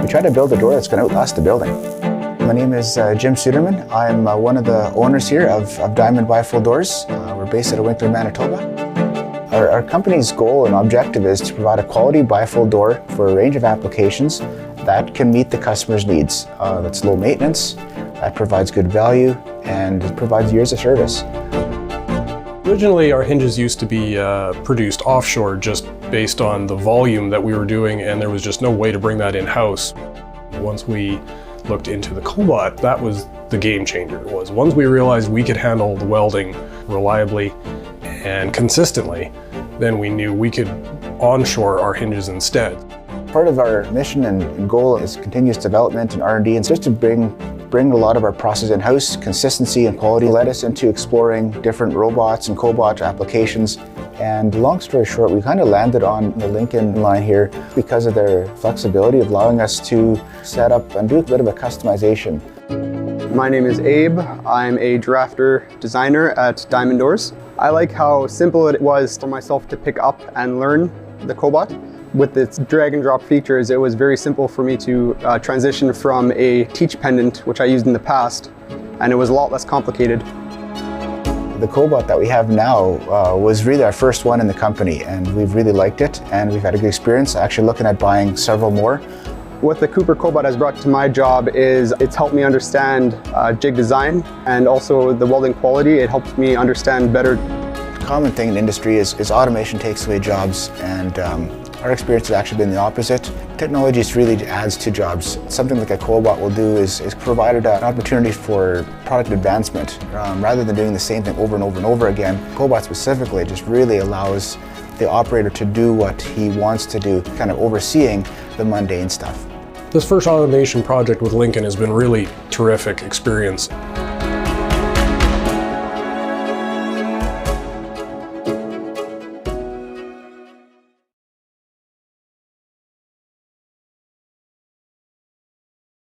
We try to build a door that's going to outlast the building. My name is Jim Suderman. I'm one of the owners here of Diamond Bifold Doors. We're based out of Winkler, Manitoba. Our company's goal and objective is to provide a quality bifold door for a range of applications that can meet the customer's needs. That's low maintenance, that provides good value, and it provides years of service. Originally, our hinges used to be produced offshore just based on the volume that we were doing, and there was just no way to bring that in-house. Once we looked into the Cobot, that was the game changer. Once we realized we could handle the welding reliably and consistently, then we knew we could onshore our hinges instead. Part of our mission and goal is continuous development and R&D, and just to bring a lot of our process in-house. Consistency and quality led us into exploring different robots and cobot applications. And long story short, we kind of landed on the Lincoln line here because of their flexibility of allowing us to set up and do a bit of a customization. My name is Abe. I'm a drafter designer at Diamond Doors. I like how simple it was for myself to pick up and learn the Cobot. With its drag and drop features, it was very simple for me to transition from a teach pendant, which I used in the past, and it was a lot less complicated. The Cobot that we have now was really our first one in the company, and we've really liked it, and we've had a good experience. Actually looking at buying several more. What the Cooper Cobot has brought to my job is it's helped me understand jig design and also the welding quality. It helped me understand better. The common thing in the industry is automation takes away jobs, and our experience has actually been the opposite. Technology really adds to jobs. Something like a Cobot will do is provide an opportunity for product advancement. Rather than doing the same thing over and over and over again, Cobot specifically just really allows the operator to do what he wants to do, kind of overseeing the mundane stuff. This first automation project with Lincoln has been really terrific experience.